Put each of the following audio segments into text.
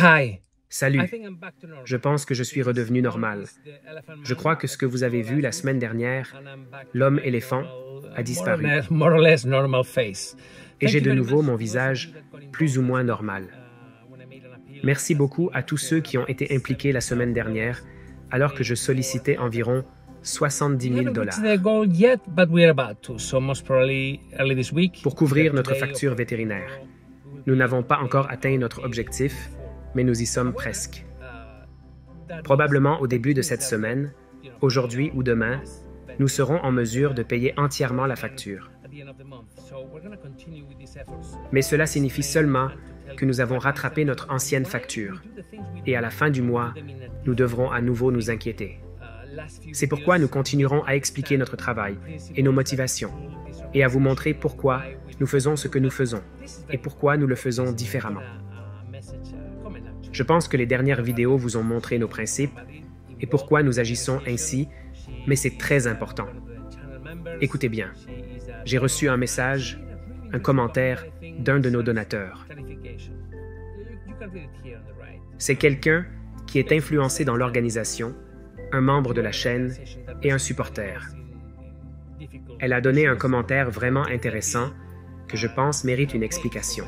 Hi. Salut, je pense que je suis redevenu normal. Je crois que ce que vous avez vu la semaine dernière, l'homme éléphant, a disparu. More or less normal face. Et j'ai de nouveau mon visage plus ou moins normal. Merci beaucoup à tous ceux qui ont été impliqués la semaine dernière, alors que je sollicitais environ 70 000 $ pour couvrir notre facture vétérinaire. Nous n'avons pas encore atteint notre objectif, mais nous y sommes presque. Probablement au début de cette semaine, aujourd'hui ou demain, nous serons en mesure de payer entièrement la facture. Mais cela signifie seulement que nous avons rattrapé notre ancienne facture. Et à la fin du mois, nous devrons à nouveau nous inquiéter. C'est pourquoi nous continuerons à expliquer notre travail et nos motivations, et à vous montrer pourquoi nous faisons ce que nous faisons, et pourquoi nous le faisons différemment. Je pense que les dernières vidéos vous ont montré nos principes et pourquoi nous agissons ainsi, mais c'est très important. Écoutez bien, j'ai reçu un message, un commentaire d'un de nos donateurs. C'est quelqu'un qui est influencé dans l'organisation, un membre de la chaîne et un supporter. Elle a donné un commentaire vraiment intéressant que je pense mérite une explication.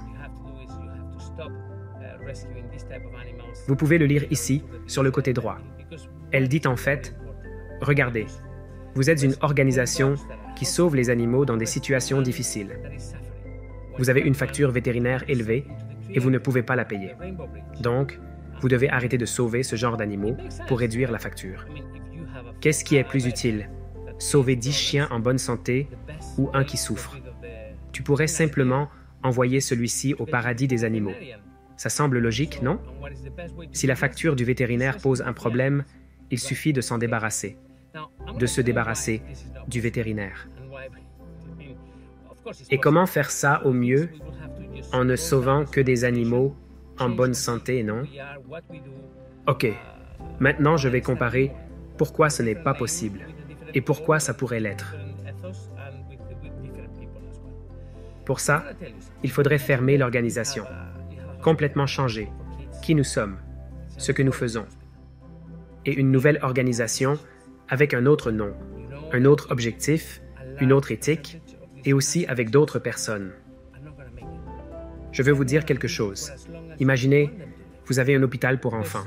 Vous pouvez le lire ici, sur le côté droit. Elle dit en fait, « Regardez, vous êtes une organisation qui sauve les animaux dans des situations difficiles. Vous avez une facture vétérinaire élevée et vous ne pouvez pas la payer. Donc, vous devez arrêter de sauver ce genre d'animaux pour réduire la facture. Qu'est-ce qui est plus utile? Sauver 10 chiens en bonne santé ou un qui souffre? Tu pourrais simplement envoyer celui-ci au paradis des animaux. Ça semble logique, non? Si la facture du vétérinaire pose un problème, il suffit de s'en débarrasser. De se débarrasser du vétérinaire. Et comment faire ça au mieux en ne sauvant que des animaux en bonne santé, non? OK, maintenant je vais comparer pourquoi ce n'est pas possible et pourquoi ça pourrait l'être. Pour ça, il faudrait fermer l'organisation, complètement changer qui nous sommes, ce que nous faisons, et une nouvelle organisation avec un autre nom, un autre objectif, une autre éthique, et aussi avec d'autres personnes. Je veux vous dire quelque chose. Imaginez, vous avez un hôpital pour enfants,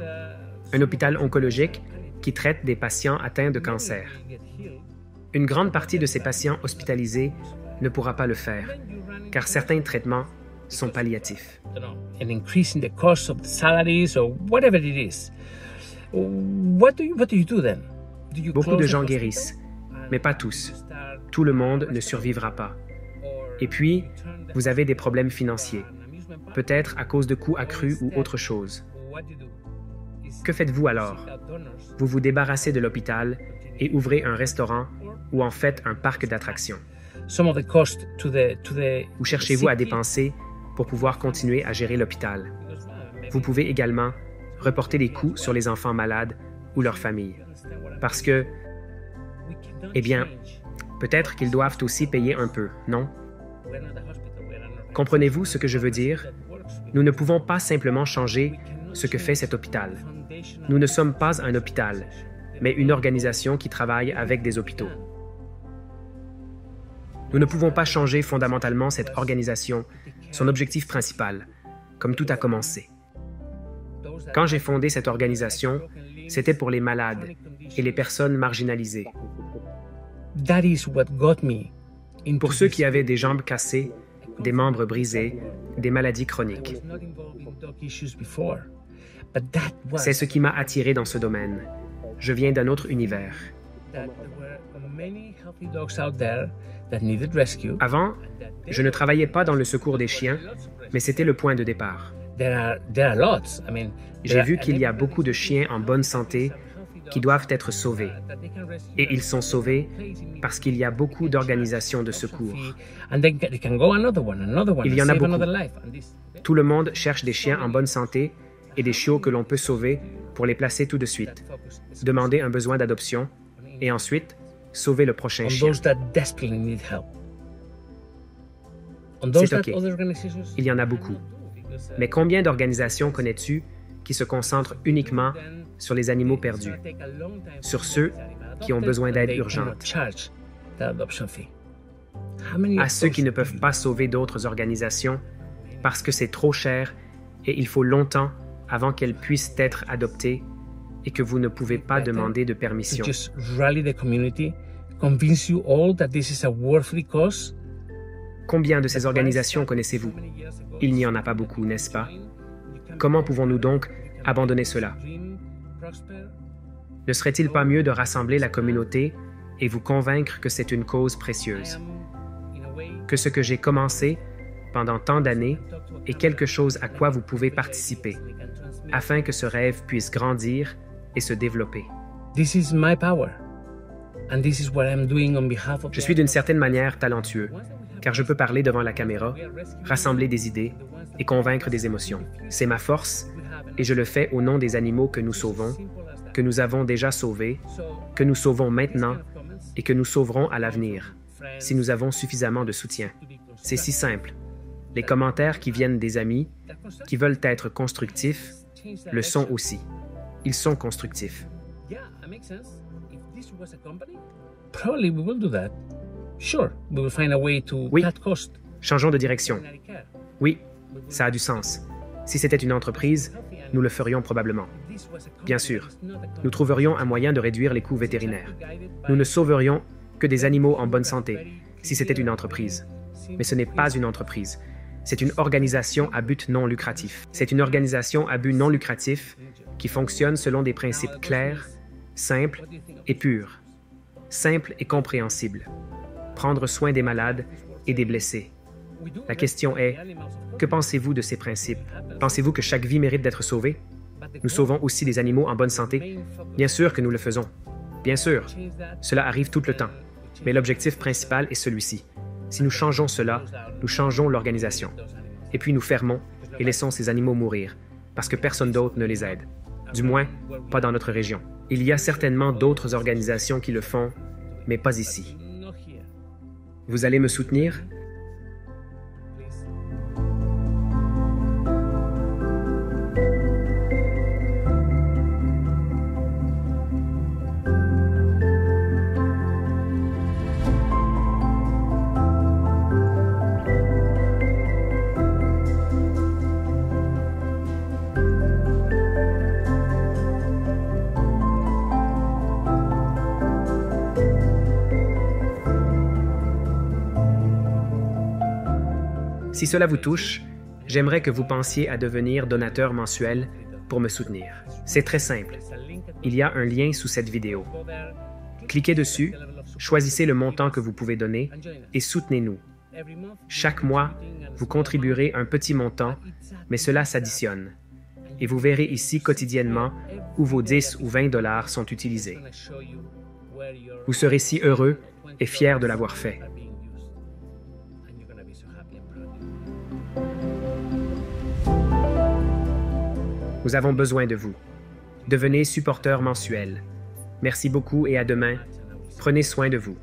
un hôpital oncologique qui traite des patients atteints de cancer. Une grande partie de ces patients hospitalisés ne pourra pas le faire, car certains traitements sont palliatifs. Beaucoup de gens guérissent, mais pas tous. Tout le monde ne survivra pas. Et puis, vous avez des problèmes financiers, peut-être à cause de coûts accrus ou autre chose. Que faites-vous alors? Vous vous débarrassez de l'hôpital et ouvrez un restaurant ou en faites un parc d'attractions. Où cherchez-vous à dépenser pour pouvoir continuer à gérer l'hôpital? Vous pouvez également reporter les coûts sur les enfants malades ou leurs familles. Parce que, eh bien, peut-être qu'ils doivent aussi payer un peu, non? Comprenez-vous ce que je veux dire? Nous ne pouvons pas simplement changer ce que fait cet hôpital. Nous ne sommes pas un hôpital, mais une organisation qui travaille avec des hôpitaux. Nous ne pouvons pas changer fondamentalement cette organisation, son objectif principal, comme tout a commencé. Quand j'ai fondé cette organisation, c'était pour les malades et les personnes marginalisées. Pour ceux qui avaient des jambes cassées, des membres brisés, des maladies chroniques. C'est ce qui m'a attiré dans ce domaine. Je viens d'un autre univers. Avant, je ne travaillais pas dans le secours des chiens, mais c'était le point de départ. J'ai vu qu'il y a beaucoup de chiens en bonne santé qui doivent être sauvés. Et ils sont sauvés parce qu'il y a beaucoup d'organisations de secours. Il y en a beaucoup. Tout le monde cherche des chiens en bonne santé et des chiots que l'on peut sauver pour les placer tout de suite, demander un besoin d'adoption et ensuite sauver le prochain chien. C'est OK. Il y en a beaucoup. Mais combien d'organisations connais-tu qui se concentre uniquement sur les animaux perdus, sur ceux qui ont besoin d'aide urgente, à ceux qui ne peuvent pas sauver d'autres organisations parce que c'est trop cher et il faut longtemps avant qu'elles puissent être adoptées et que vous ne pouvez pas demander de permission. Combien de ces organisations connaissez-vous? Il n'y en a pas beaucoup, n'est-ce pas? Comment pouvons-nous donc abandonner cela? Ne serait-il pas mieux de rassembler la communauté et vous convaincre que c'est une cause précieuse? Que ce que j'ai commencé pendant tant d'années est quelque chose à quoi vous pouvez participer, afin que ce rêve puisse grandir et se développer. Je suis d'une certaine manière talentueux, car je peux parler devant la caméra, rassembler des idées et convaincre des émotions. C'est ma force, et je le fais au nom des animaux que nous sauvons, que nous avons déjà sauvés, que nous sauvons maintenant et que nous sauverons à l'avenir, si nous avons suffisamment de soutien. C'est si simple. Les commentaires qui viennent des amis, qui veulent être constructifs, le sont aussi. Ils sont constructifs. Oui, changeons de direction. Oui, ça a du sens. Si c'était une entreprise, nous le ferions probablement. Bien sûr, nous trouverions un moyen de réduire les coûts vétérinaires. Nous ne sauverions que des animaux en bonne santé, si c'était une entreprise. Mais ce n'est pas une entreprise. C'est une organisation à but non lucratif. C'est une organisation à but non lucratif qui fonctionne selon des principes clairs, simples et purs. Simples et compréhensibles. Prendre soin des malades et des blessés. La question est, que pensez-vous de ces principes? Pensez-vous que chaque vie mérite d'être sauvée? Nous sauvons aussi des animaux en bonne santé? Bien sûr que nous le faisons. Bien sûr, cela arrive tout le temps. Mais l'objectif principal est celui-ci. Si nous changeons cela, nous changeons l'organisation. Et puis nous fermons et laissons ces animaux mourir, parce que personne d'autre ne les aide. Du moins, pas dans notre région. Il y a certainement d'autres organisations qui le font, mais pas ici. Vous allez me soutenir? Si cela vous touche, j'aimerais que vous pensiez à devenir donateur mensuel pour me soutenir. C'est très simple. Il y a un lien sous cette vidéo. Cliquez dessus, choisissez le montant que vous pouvez donner et soutenez-nous. Chaque mois, vous contribuerez un petit montant, mais cela s'additionne. Et vous verrez ici quotidiennement où vos 10 ou 20 $ sont utilisés. Vous serez si heureux et fiers de l'avoir fait. Nous avons besoin de vous. Devenez supporteur mensuel. Merci beaucoup et à demain. Prenez soin de vous.